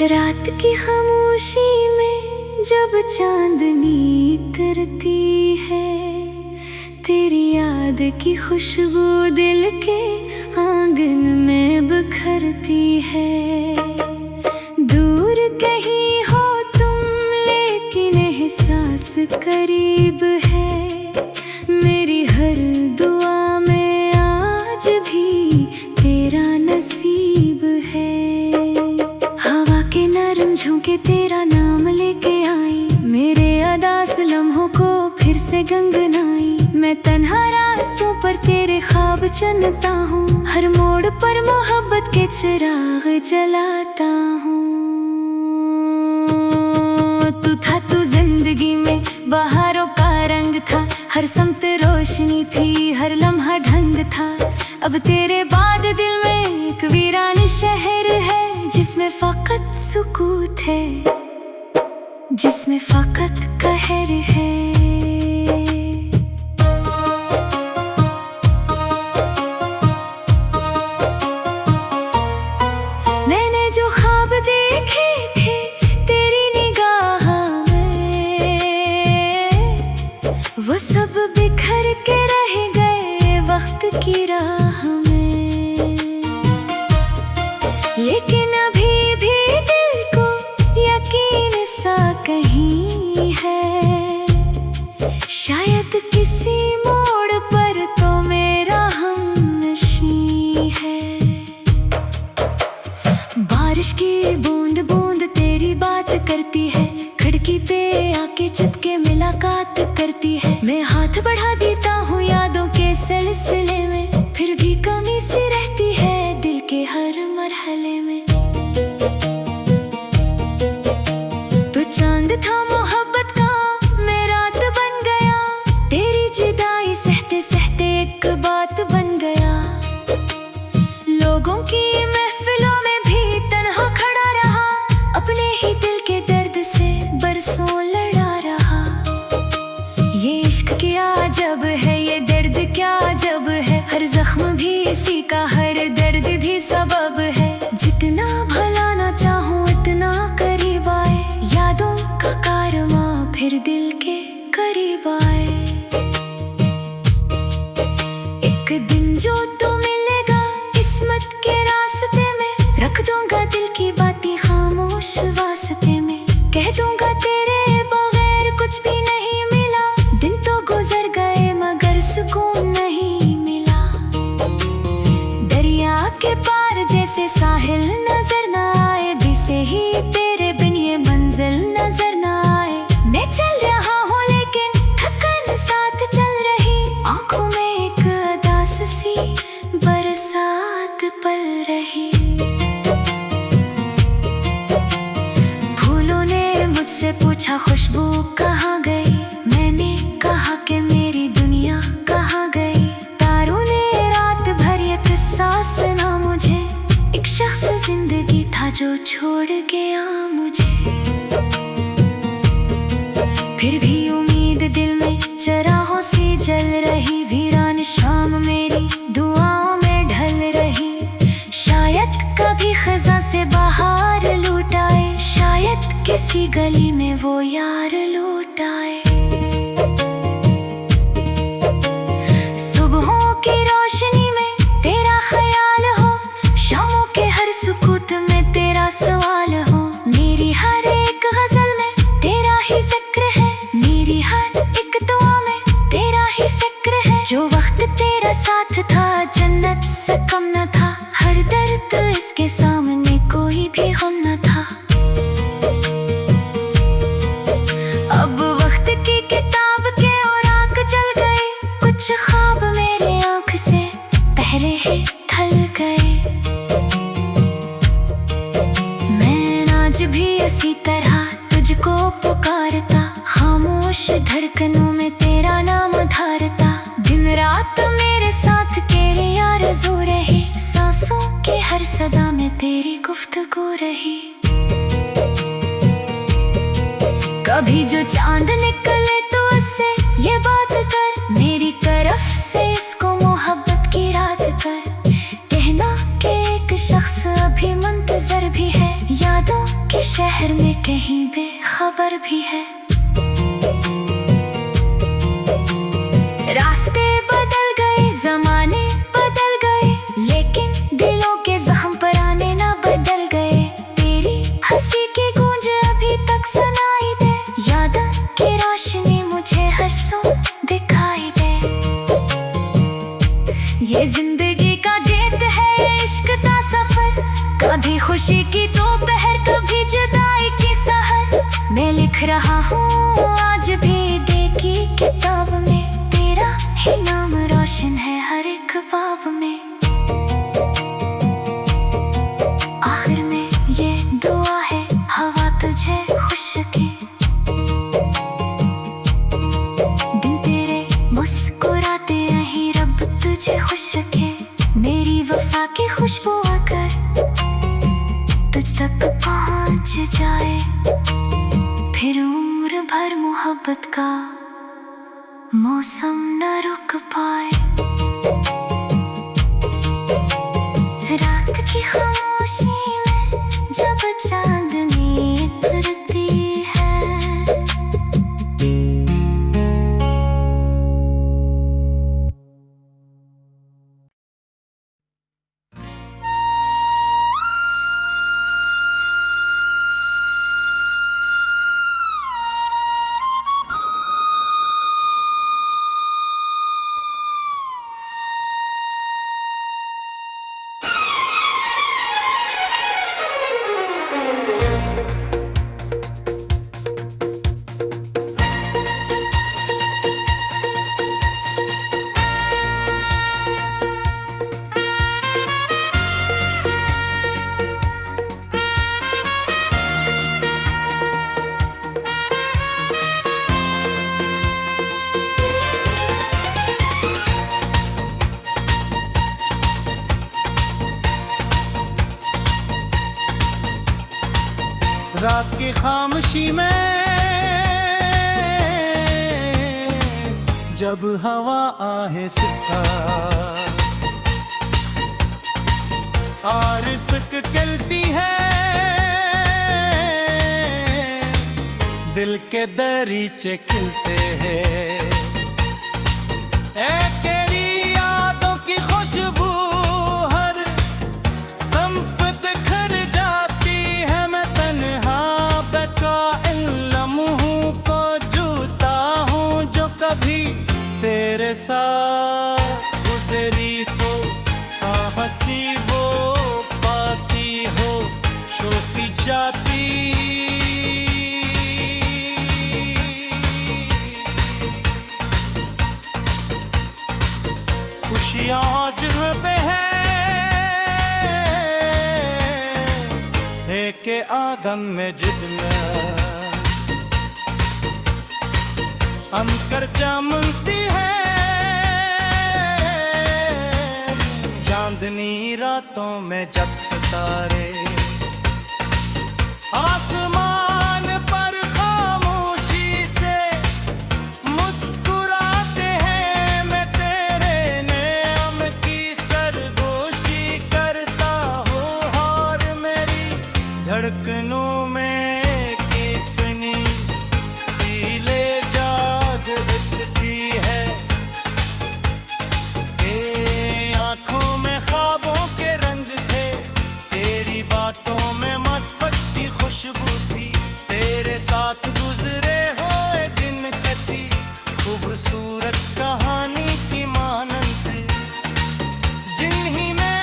रात की खामोशी में जब चांदनी उतरती है, तेरी याद की खुशबू दिल के आंगन में बिखरती है। दूर कहीं हो तुम लेकिन एहसास करीब है, मेरी हर दुआ में आज भी तेरा नसीब है। हवा के नरम झोंके तेरा नाम लेके आई, मेरे अदास लम्हों को फिर से गंगनाई। मैं तन्हा रास्तों पर तेरे ख्वाब चुनता हूँ, हर मोड़ पर मोहब्बत के चिराग जलाता हूँ। तू था तू जिंदगी में बहारों का रंग था, हर समत रोशनी थी, हर लम्हा ढंग था। अब तेरे बाद दिल में एक वीरान शहर है, जिसमें फकत सुकूत है, जिसमें फकत कहर है। मैंने जो ख्वाब देखे थे तेरी निगाह में, वो सब बिखर के रह गए वक्त की राह में। लेकिन अभी भी दिल को यकीन सा कहीं है, शायद किसी मोड़ पर तो मेरा हमनशी है। बारिश की बूंद बूंद तेरी बात करती है, खिड़की पे आके चिपके मुलाकात करती है। मैं हाथ बढ़ा देता हूँ यादों के सिलसिले में, फिर भी कमी सी रहती है दिल के हर मरहले में। तो चांद था मोहब्बत का, मैं रात बन गया, तेरी जुदाई सहते सहते एक बात बन गया। लोगों की महफिलों में भी तन्हा खड़ा रहा, अपने ही दिल के दर्द से बरसों लड़ा रहा। ये इश्क क्या जब है, ये दर्द क्या जब है, हर जख्म भी इसी का, हर दर्द भी सबब है। जितना भला ना चाहूं इतना करीब आए, यादों का कारवां फिर दिल के करीब आए। एक दिन जो तो मिलेगा किस्मत के रास्ते में, रख दूंगा दिल की बातें खामोश वास्ते में। कह दूंगा तेरे बगैर कुछ भी नहीं मिला, दिन तो गुजर गए मगर सुकून नहीं मिला। दरिया के पार जैसे साहिल नजर न आए, दिसे ही तेरे बिन ये मंजिल नजर न आए। मैं चल रहा हूँ लेकिन थकन साथ चल रही, आंखों में एक अदास सी बरसात पल रही। फूलों ने मुझसे पूछा खुशबू कहाँ गई, मैंने कहा कि मेरी दुनिया कहाँ गई। तारों ने रात भर ये किस्सा सुना मुझे, एक शख्स जिंदगी था जो छोड़ गया मुझे। फिर भी उम्मीद दिल में चराहों से जल रही, वीरान शाम मेरी दुआओं में ढल रही। शायद कभी खज़ां से बहार लूट आए, शायद किसी गली में वो यार लूट आए। सुबहों की रोशनी में तेरा ख्याल हो, शामों के हर सुकूत में तेरा सवाल हो। मेरी हर एक गजल में तेरा ही जिक्र है, मेरी हर एक दुआ में तेरा ही फिक्र है। जो वक्त तेरा साथ था जन्नत से कम न था, हर दर्द इसके सामने कोई भी गम न था। अब वक्त की किताब के औराक चल गए, कुछ ख्वाब मेरे आँख से पहले ही ढल गए। मैं आज भी इसी तरह तुझको पुकारता, खामोश धड़कनों में तेरा नाम धारता। दिन रात मेरे साथ तेरी आरज़ू रही, सांसों की हर सदा में तेरी गुफ्तगू रही। कभी जो चांद निकले तो उससे ये बात कर, मेरी तरफ से कभी खुशी की दोपहर, कभी जुदाई की सहर। मैं लिख रहा हूँ आज भी दिल की किताब में, तेरा ही नाम रोशन है हर एक बाब में। आखिर में ये दुआ है, हवा तुझे खुश रखे, दिन तेरे मुस्कुराते रहे, रब तुझे खुश रखे। मेरी वफा की खुशबू आकर तुझ तक पहुंच जाए, फिर उम्र भर मोहब्बत का मौसम न रुक पाए। रात की खामोशी में जब चांदनी उतरती है, रात की खामोशी में जब हवा आहिस्ता और सिक खिलती है, दिल के दरीचे खिलते हैं। तेरी यादों की खुशबू हर संपत खर जाती है, मैं तन्हा बैठा इन लम्हों को जूता हूँ जो कभी तेरे साथ गुजरी हो। हंसी वो पाती हो छोटी जाती, खुशियाँ जहाँ पे है एक आंगन में जितना अंकर चमकती है, चांदनी रातों में जब सितारे आसमान पर खामोशी से मुस्कुराते हैं। मैं तेरे नेम की सरगोशी करता हूँ और मेरी धड़कनों में कितनी सीले जाग उठती है। ये आँखों में ख्वाबों के रंग थे, तेरी बातों में मतपत्ती खुशबू थी, तेरे साथ गुजरे हुए दिन कैसी खूबसूरत कहानी की मानंद थे, जिन्हीं में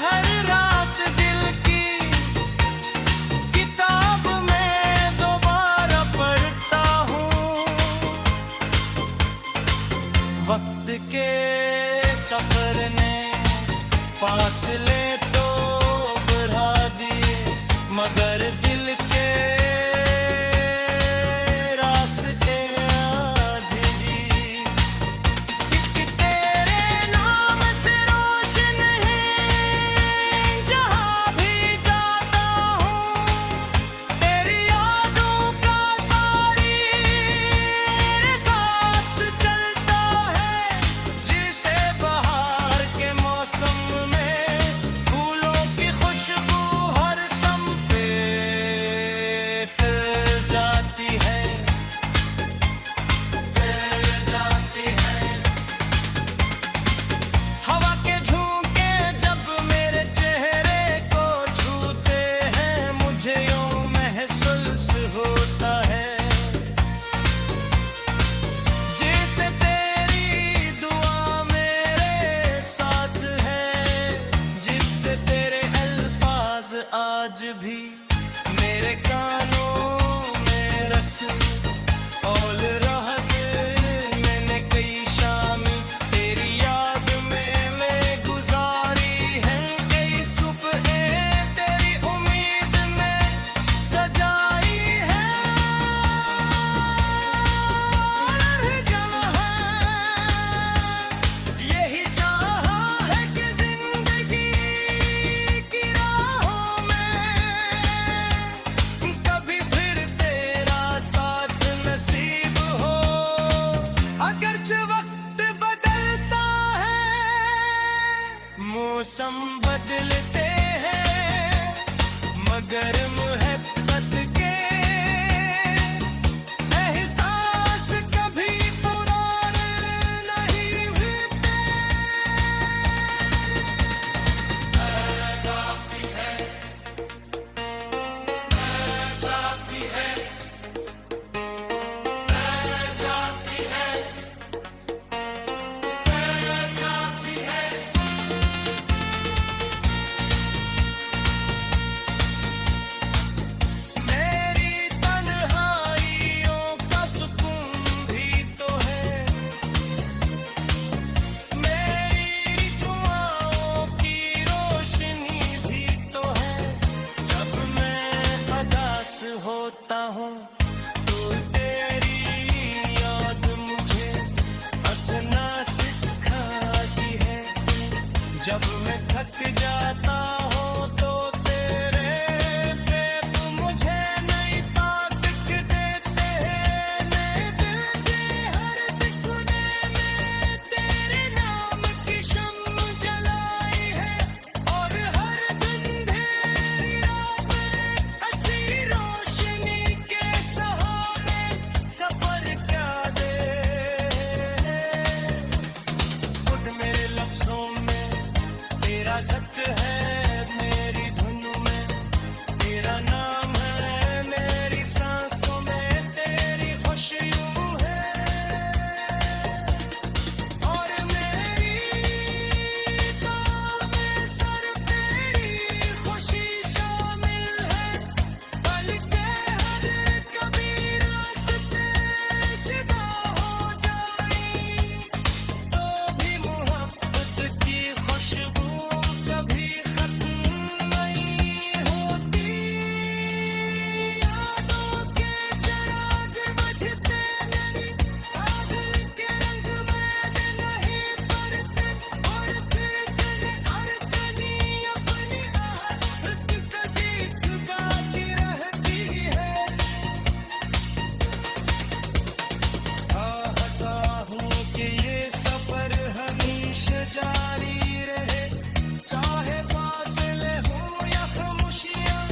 हर रात दिल की किताब में दोबारा पढ़ता हूँ। वक्त के सफर ने फासले तो बढ़ा दिए, मगर दिल के रास्ते आज भी एक तेरे नाम से रोशन है। जहाँ भी जाता हूँ तेरी यादों का सारी मेरे साथ चलता है, जिसे बहार के मौसम में जब मैं थक जाता हूँ तो तेरे फेब मुझे नहीं ताकत देते हैं। नए दिल के हर दिखने में तेरे नाम की शम्म जलाई है, और हर दिन ढेरी रात हंसी रोशनी के सहारे सफर क्या दे। खुद मेरे लफ्जों में तेरा ज़ब्त है, मेरी धुन में तेरा नाम है, मेरी सांसों में तेरी खुशबू है, और मेरी दुआ में सर तेरी खुशी शामिल है। बल्कि हर कभी रास्ते जुदा हो जाए तो भी मोहब्बत की खुशबू कभी खत्म नहीं होती। यादों के चिराग बुझते नहीं, पागल के रंग मैंने नहीं पड़ते, और फिर तेरे अरकनी अपनी आहट कभी गाती रहती है। चाहता हूँ कि ये सफर हमेशा जारी रहे, चाहे फासले हो या खामोशियाँ,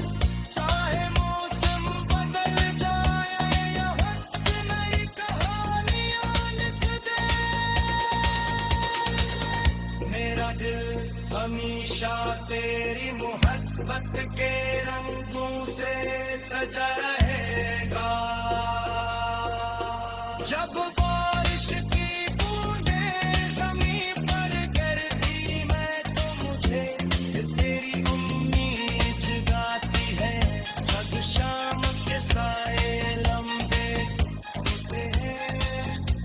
चाहे मौसम बदल जाए या वक्त नई कहानियाँ लिख दे। मेरा दिल हमेशा तेरी मोहब्बत के रंगों से सजा रहेगा। जब बारिश की बूंदें ज़मीं पर गिरती मैं तो मुझे तेरी उम्मीद जगाती है। जब शाम के साए लंबे होते हैं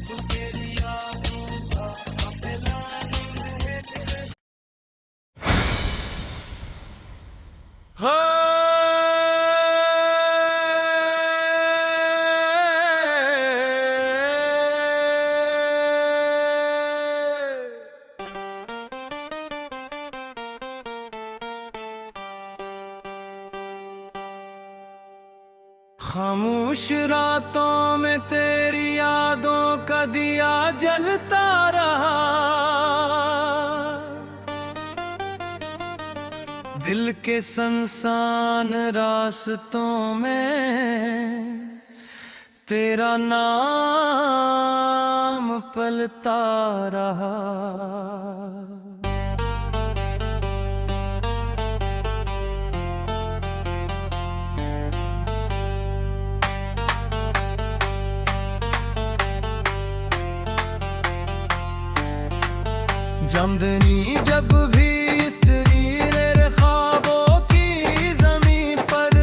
तो तेरी यादों का काफिला है। खामोश रातों में तेरी यादों का दिया जलता रहा, दिल के सुनसान रास्तों में तेरा नाम पलता रहा। जमदनी जब भी इतनी रे ख्वाबों की ज़मीं पर,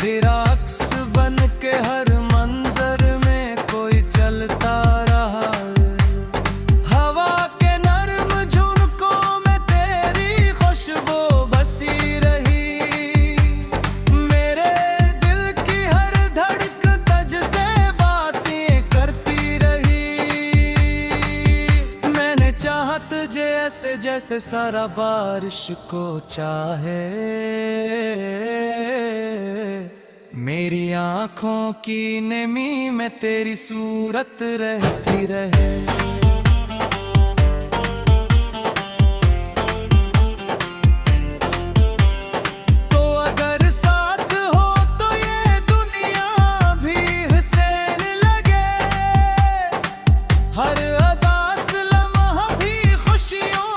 तेरा अक्स बन के हर मंजर में कोई चलता रहा। हवा के नर्म झुनकों में तेरी खुशबू बसी रही, मेरे दिल की हर धड़क तुझ से बातें करती रही। मैंने चाहा तुझे ऐसे जैसे सारा बारिश को चाहे, मेरी आँखों की नमी में तेरी सूरत रहती रहे। तो अगर साथ हो तो ये दुनिया भी हुसैन लगे, हर अदास लम्हा भी खुशियों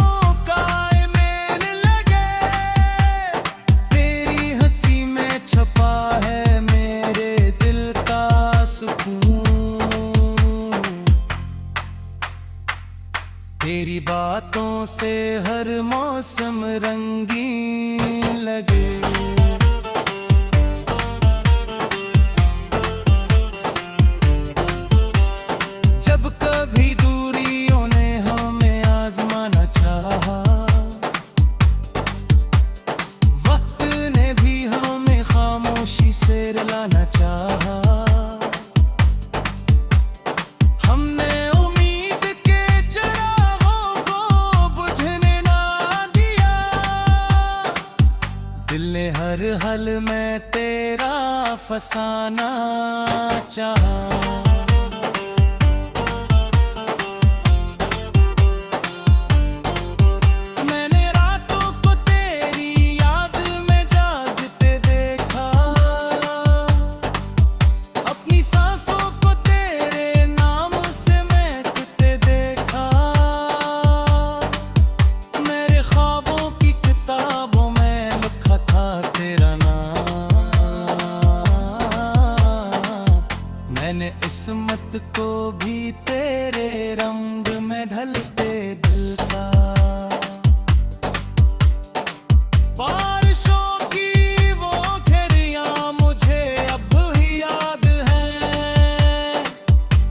का मेल लगे। तेरी हंसी में छपा है मेरे दिल का सुकून, तेरी बातों से हर मौसम रंगीन लगे। जब कभी दूरियों ने हमें आजमाना चाहा, वक्त ने भी हमें खामोशी से रुलाना चाहा। हमने उम्मीद के चिरागों को बुझने जाल में तेरा फसाना चाहा। मैंने रातों को तेरी याद में जागते देखा, अपनी सांसों को तेरे नाम से महकते देखा। मेरे ख्वाबों की किताबों में लिखा था तेरा नाम। मैंने किस्मत को भी तेरे रंग में ढलते दिल का। बारिशों की वो घिरियां मुझे अब भी याद हैं,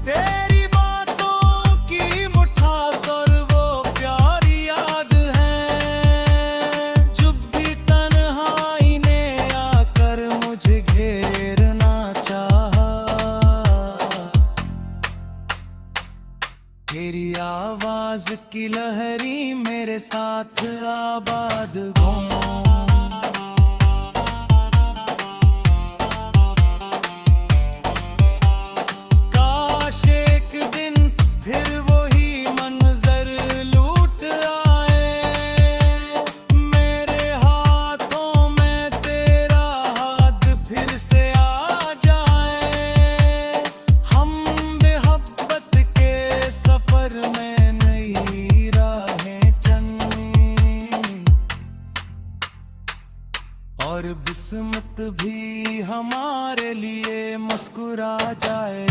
तेरी बातों की मिठास और वो प्यारी याद है। जब भी तन्हाई ने आकर मुझे घेरना चाहा, तेरी आवाज की लहरी मेरे साथ आबाद घूम। काश एक दिन फिर वही मंजर लूट आए, मेरे हाथों में तेरा हाथ फिर से आ जाए। हम मोहब्बत के सफर में नई राहें चलनी, और किस्मत भी हमारे लिए मुस्कुरा जाए।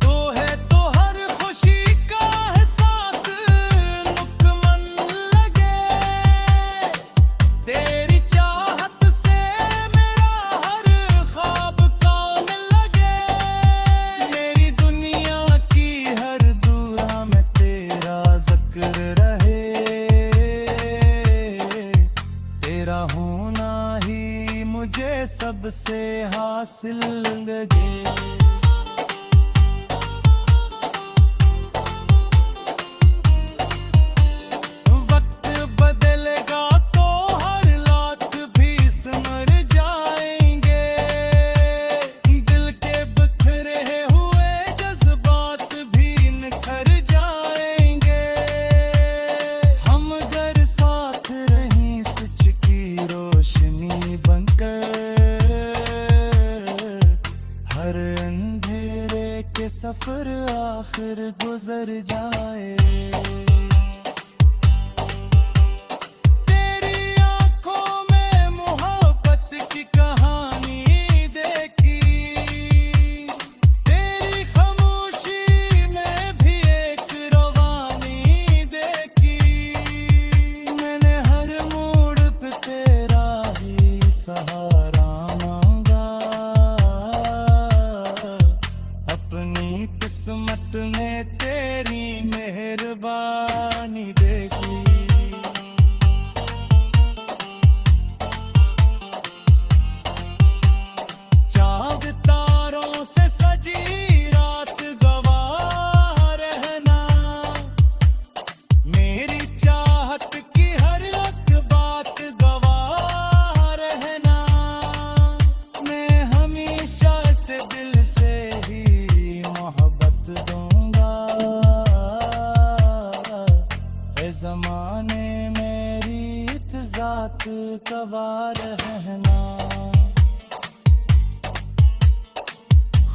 तो है तो हर खुशी का एहसास नुक्मन लगे, तेरी चाहत से मेरा हर ख्वाब काम लगे। मेरी दुनिया की हर दुआ में तेरा जिक्र रहे, तेरा होना ही मुझे सबसे हासिल लगे। वक्त बदलेगा तो हर लात भी सिमर जाएंगे, दिल के बिखरे हुए जज्बात भी निखर जाएंगे। हम अगर साथ रहीं सच की रोशनी बनकर, हर अंधेरे के सफर आखिर गुजर जाए। तेरी आंखों में मोहब्बत की कहानी देखी, तेरी खामोशी में भी एक रवानी देखी। मैंने हर मोड़ पे तेरा ही सहारा मांगा, अपनी किस्मत में तेरी मेहरबानी देखी। चांद तारों से सजी रात गवाह रहना, मेरी चाहत की हर एक बात गवाह रहना। मैं हमेशा से दिल से ही मोहब्बत दूंगा, ए ज़माने मेरी इत्ज़ात गवाह रहना।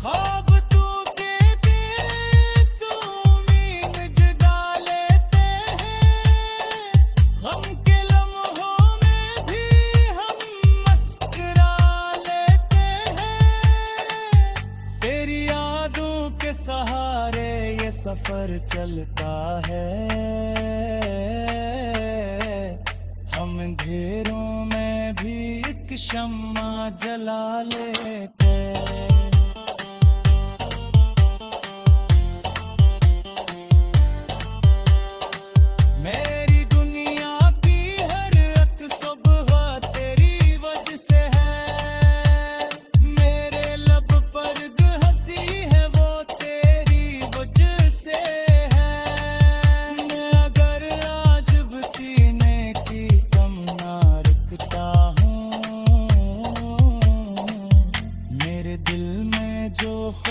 ख्वाब तू के भी तू उम्मीद जगा लेते हैं, गम के लम्हों में भी हम मुस्कुरा लेते हैं। तेरी यादों के सहारे ये सफर चलता है, हम अंधेरों में भी एक शम्मा जला लेते। मेरी दुनिया की हर एक सुबह तेरी वजह से है, मेरे लब पर हंसी है वो तेरी वजह से है। मैं अगर आज भी ने की कम ना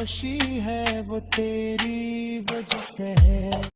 खामोशी है वो तेरी वजह से है।